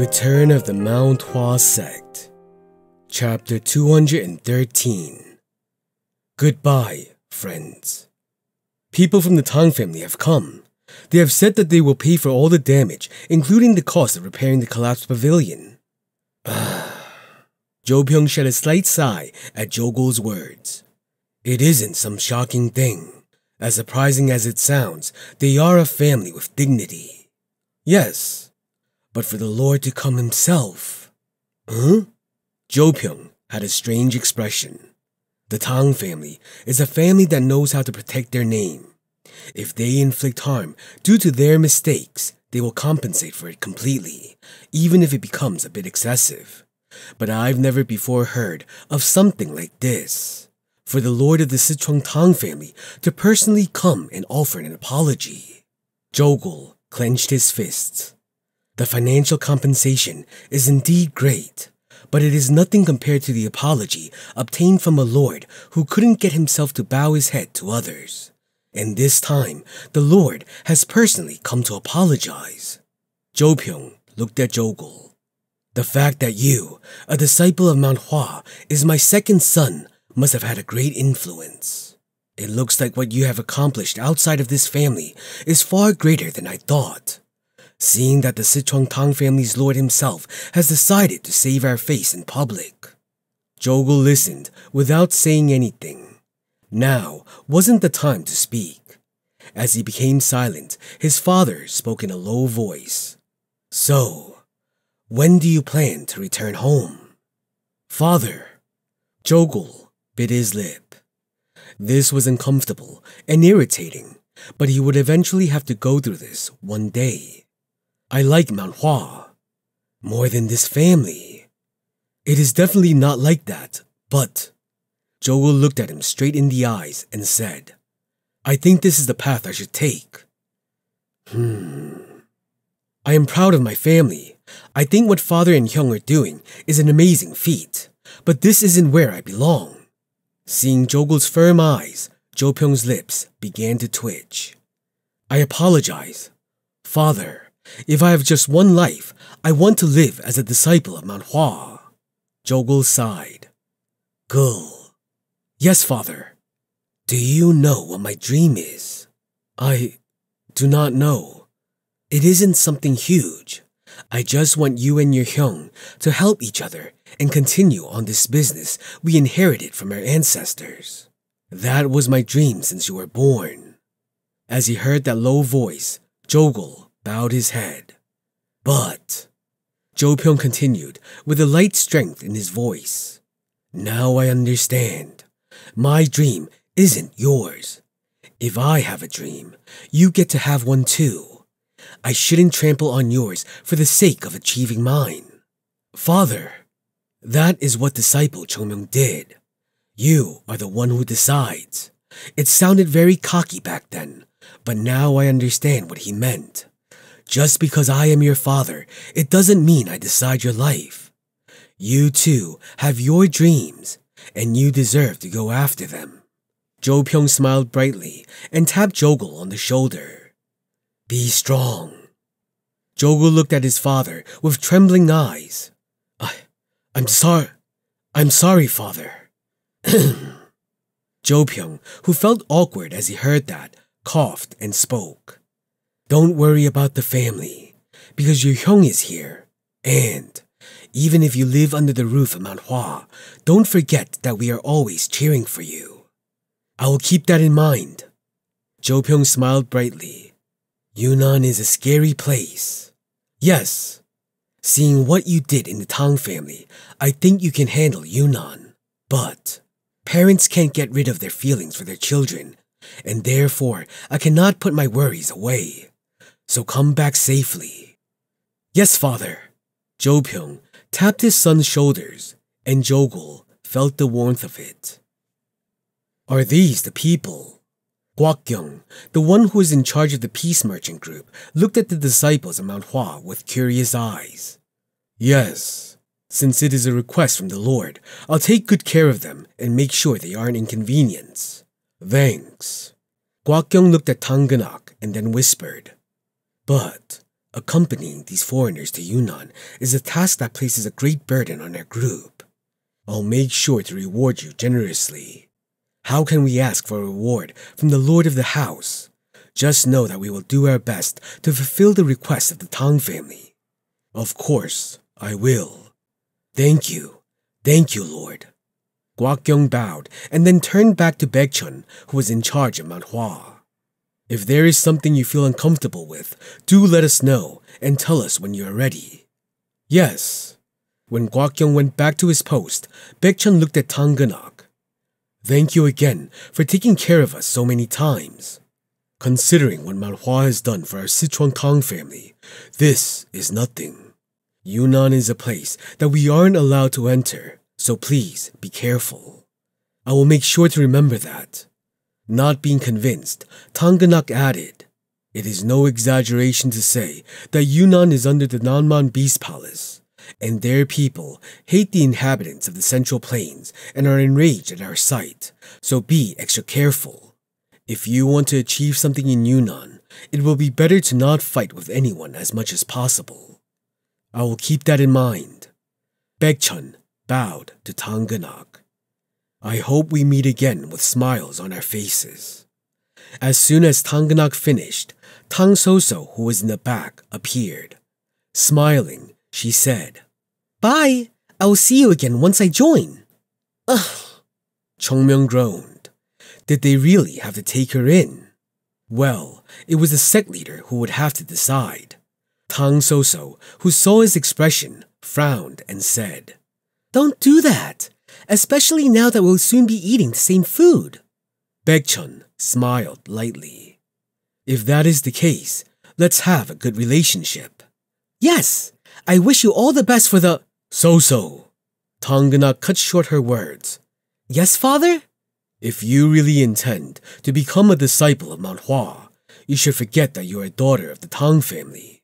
Return of the Mount Hua Sect, Chapter 213. Goodbye, friends. People from the Tang family have come. They have said that they will pay for all the damage, including the cost of repairing the collapsed pavilion. Jo Pyong shed a slight sigh at Jogul's words. It isn't some shocking thing. As surprising as it sounds, they are a family with dignity. Yes, but for the Lord to come himself. Huh? Jo Pyong had a strange expression. The Tang family is a family that knows how to protect their name. If they inflict harm due to their mistakes, they will compensate for it completely, even if it becomes a bit excessive. But I've never before heard of something like this. For the Lord of the Sichuan Tang family to personally come and offer an apology. Jogul clenched his fists. The financial compensation is indeed great, but it is nothing compared to the apology obtained from a lord who couldn't get himself to bow his head to others. And this time, the Lord has personally come to apologize. Jo Pyong looked at Jogul. The fact that you, a disciple of Mount Hua, is my second son must have had a great influence. It looks like what you have accomplished outside of this family is far greater than I thought. Seeing that the Sichuan Tang family's lord himself has decided to save our face in public. Jogul listened without saying anything. Now wasn't the time to speak. As he became silent, his father spoke in a low voice. So, when do you plan to return home? Father. Jogul bit his lip. This was uncomfortable and irritating, but he would eventually have to go through this one day. I like Mount Hua more than this family. It is definitely not like that, but Jogul looked at him straight in the eyes and said, I think this is the path I should take. I am proud of my family. I think what Father and Hyung are doing is an amazing feat, but this isn't where I belong. Seeing Jogul's firm eyes, Jo Pyong's lips began to twitch. I apologize. Father, if I have just one life, I want to live as a disciple of Mount Hua. Jogul sighed. Gul. Yes, Father. Do you know what my dream is? I do not know. It isn't something huge. I just want you and your Hyung to help each other and continue on this business we inherited from our ancestors. That was my dream since you were born. As he heard that low voice, Jogul bowed his head. But, Jo Pyong continued with a light strength in his voice. Now I understand. My dream isn't yours. If I have a dream, you get to have one too. I shouldn't trample on yours for the sake of achieving mine. Father, that is what disciple Chomyong did. You are the one who decides. It sounded very cocky back then, but now I understand what he meant. Just because I am your father, it doesn't mean I decide your life. You too have your dreams, and you deserve to go after them. Jo Pyong smiled brightly and tapped Jogul on the shoulder. Be strong. Jogul looked at his father with trembling eyes. I'm sorry, Father. Jo Pyong, who felt awkward as he heard that, coughed and spoke. Don't worry about the family, because your Hyung is here. And, even if you live under the roof of Mount Hua, don't forget that we are always cheering for you. I will keep that in mind. Jo Pyong smiled brightly. Yunnan is a scary place. Yes, seeing what you did in the Tang family, I think you can handle Yunnan. But, parents can't get rid of their feelings for their children, and therefore I cannot put my worries away. So come back safely. Yes, Father. Jo Pyong tapped his son's shoulders, and Jogul felt the warmth of it. Are these the people? Gwakyung, the one who is in charge of the peace merchant group, looked at the disciples of Mount Hua with curious eyes. Yes, since it is a request from the Lord, I'll take good care of them and make sure they aren't inconvenience. Thanks. Gwakyung looked at Tang Ganak and then whispered, But Accompanying these foreigners to Yunnan is a task that places a great burden on our group. I'll make sure to reward you generously. How can we ask for a reward from the Lord of the house? Just know that we will do our best to fulfill the request of the Tang family. Of course, I will. Thank you, Lord. Gwakyung bowed and then turned back to Baekchun, who was in charge of Mount Hua. If there is something you feel uncomfortable with, do let us know and tell us when you are ready. Yes. When Gwakyung went back to his post, Baekchun looked at Tang Genak. Thank you again for taking care of us so many times. Considering what Mount Hua has done for our Sichuan Tang family, this is nothing. Yunnan is a place that we aren't allowed to enter, so please be careful. I will make sure to remember that. Not being convinced, Tang Genak added, it is no exaggeration to say that Yunnan is under the Nanman Beast Palace, and their people hate the inhabitants of the Central Plains and are enraged at our sight, so be extra careful. If you want to achieve something in Yunnan, it will be better to not fight with anyone as much as possible. I will keep that in mind. Baekchun bowed to Tang Genak. I hope we meet again with smiles on our faces. As soon as Tang Genak finished, Tang Soso, who was in the back, appeared. Smiling, she said, Bye! I will see you again once I join. Ugh! Chongmyung groaned. Did they really have to take her in? Well, it was the sect leader who would have to decide. Tang Soso, who saw his expression, frowned and said, Don't do that, especially now that we'll soon be eating the same food. Baekchun smiled lightly. If that is the case, let's have a good relationship. Yes, I wish you all the best for the... So. Tang Genak cut short her words. Yes, father? If you really intend to become a disciple of Mount Hua, you should forget that you are a daughter of the Tang family.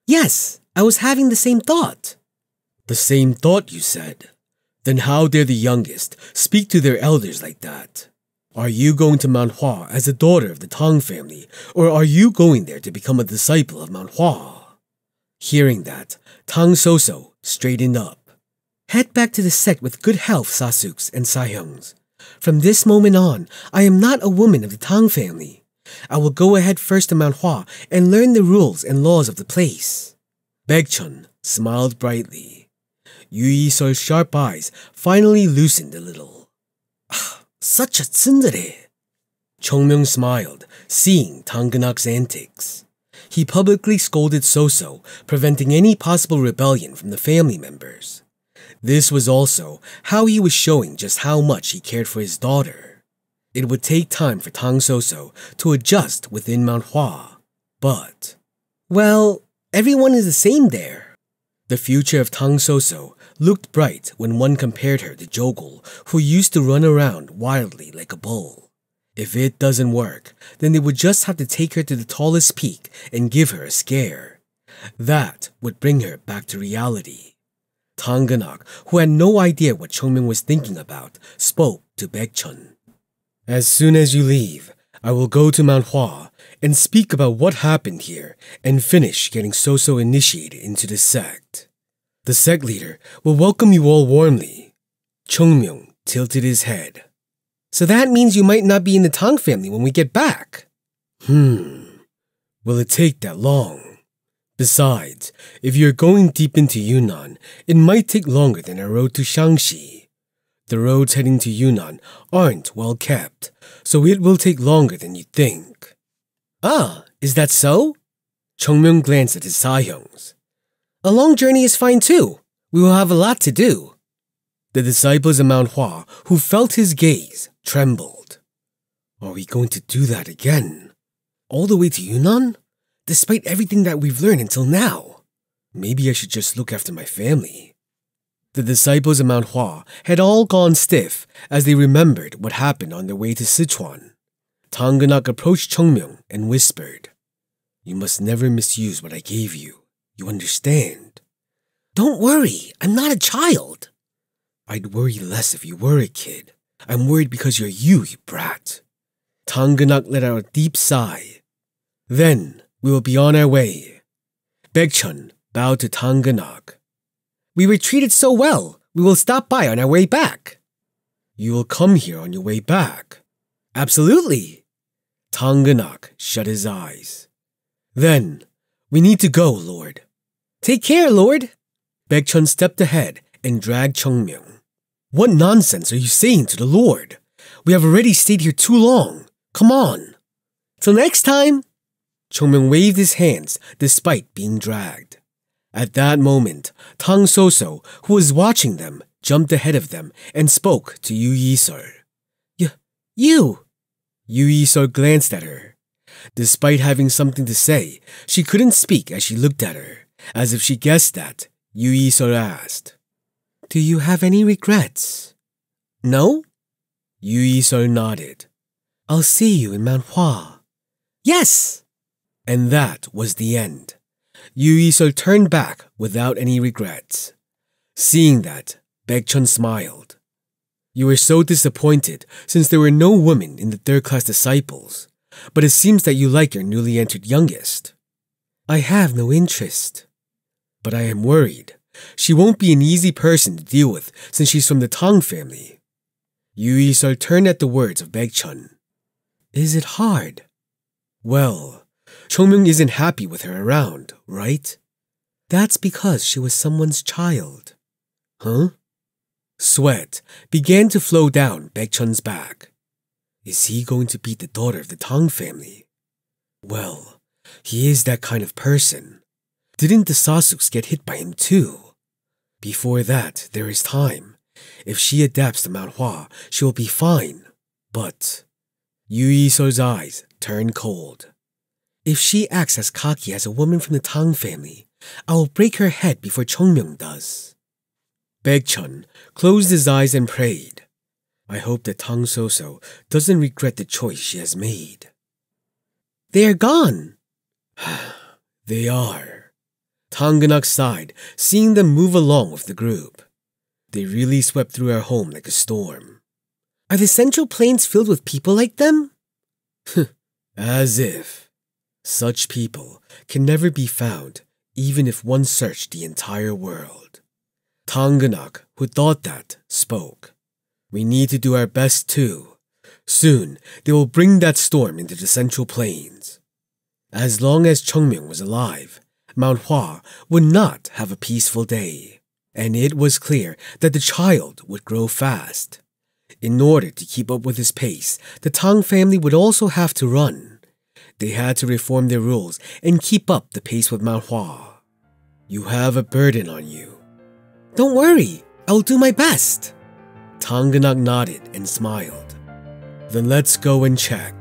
Yes, I was having the same thought. The same thought, you said? Then how dare the youngest speak to their elders like that? Are you going to Mount Hua as a daughter of the Tang family, or are you going there to become a disciple of Mount Hua? Hearing that, Tang Soso straightened up. Head back to the sect with good health, Sasuks and Sahyungs. From this moment on, I am not a woman of the Tang family. I will go ahead first to Mount Hua and learn the rules and laws of the place. Baekchun smiled brightly. Yu Yiseol's sharp eyes finally loosened a little. Such a tsundere. Chongmyung smiled, seeing Tang Genak's antics. He publicly scolded Soso, preventing any possible rebellion from the family members. This was also how he was showing just how much he cared for his daughter. It would take time for Tang Soso to adjust within Mount Hua, but... well, everyone is the same there. The future of Tang Soso looked bright when one compared her to Jogul, who used to run around wildly like a bull. If it doesn't work, then they would just have to take her to the tallest peak and give her a scare. That would bring her back to reality. Tang Genak, who had no idea what Chongmyung was thinking about, spoke to Baekchun. As soon as you leave, I will go to Mount Hua and speak about what happened here and finish getting Soso initiated into the sect. The sect leader will welcome you all warmly. Chongmyung tilted his head. So that means you might not be in the Tang family when we get back. Will it take that long? Besides, if you're going deep into Yunnan, it might take longer than a road to Shaanxi. The roads heading to Yunnan aren't well kept, so it will take longer than you think. Ah, is that so? Chongmyung glanced at his Sahyungs. A long journey is fine too. We will have a lot to do. The disciples of Mount Hua, who felt his gaze, trembled. Are we going to do that again? All the way to Yunnan? Despite everything that we've learned until now. Maybe I should just look after my family. The disciples of Mount Hua had all gone stiff as they remembered what happened on their way to Sichuan. Tang Genak approached Chongmyung and whispered, You must never misuse what I gave you. You understand? Don't worry, I'm not a child. I'd worry less if you were a kid. I'm worried because you're you brat. Tang Genak let out a deep sigh. Then we will be on our way. Baekchun bowed to Tanganak. We were treated so well. We will stop by on our way back. You will come here on your way back? Absolutely. Tanganak shut his eyes. Then, we need to go, Lord. Take care, Lord. Baekchun stepped ahead and dragged Chungmyung. What nonsense are you saying to the Lord? We have already stayed here too long. Come on. Till next time. Chungmyung waved his hands despite being dragged. At that moment, Tang Soso, who was watching them, jumped ahead of them and spoke to Yu Yi-sol. You! Yu Yi-sol glanced at her. Despite having something to say, she couldn't speak as she looked at her, as if she guessed that. Yu Yi-sol asked, Do you have any regrets? No? Yu Yi-sol nodded. I'll see you in Mount Hua. Yes! And that was the end. Yu Yi-sol turned back without any regrets. Seeing that, Baekchun smiled. You were so disappointed since there were no women in the third-class disciples, but it seems that you like your newly entered youngest. I have no interest. But I am worried. She won't be an easy person to deal with since she's from the Tang family. Yu Yi-sol turned at the words of Baekchun. Is it hard? Well, Chungmyung isn't happy with her around, right? That's because she was someone's child. Huh? Sweat began to flow down Baekchun's back. Is he going to beat the daughter of the Tang family? Well, he is that kind of person. Didn't the Sasuks get hit by him too? Before that, there is time. If she adapts to Mount Hua, she will be fine. But Yu Yi-sol's eyes turned cold. If she acts as cocky as a woman from the Tang family, I will break her head before Chungmyung does. Baekchun closed his eyes and prayed. I hope that Tang Soso doesn't regret the choice she has made. They are gone. They are. Tanganak sighed, seeing them move along with the group. They really swept through our home like a storm. Are the Central Plains filled with people like them? As if. Such people can never be found, even if one searched the entire world. Tanganak, who thought that, spoke. We need to do our best too. Soon, they will bring that storm into the Central Plains. As long as Chungmyung was alive, Mount Hua would not have a peaceful day. And it was clear that the child would grow fast. In order to keep up with his pace, the Tang family would also have to run. They had to reform their rules and keep up the pace with Mount Hua. You have a burden on you. Don't worry, I'll do my best. Tanganak nodded and smiled. Then let's go and check.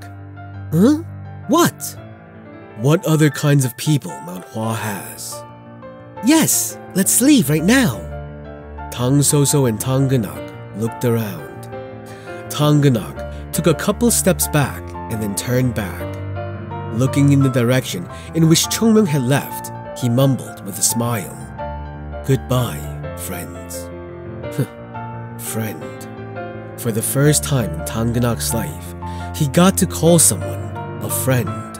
Huh? What? What other kinds of people Mount Hua has? Yes, let's leave right now. Tang Soso and Tanganak looked around. Tanganak took a couple steps back and then turned back. Looking in the direction in which Chungmyung had left, he mumbled with a smile. Goodbye, friends. Friend. For the first time in Tanganak's life, he got to call someone a friend.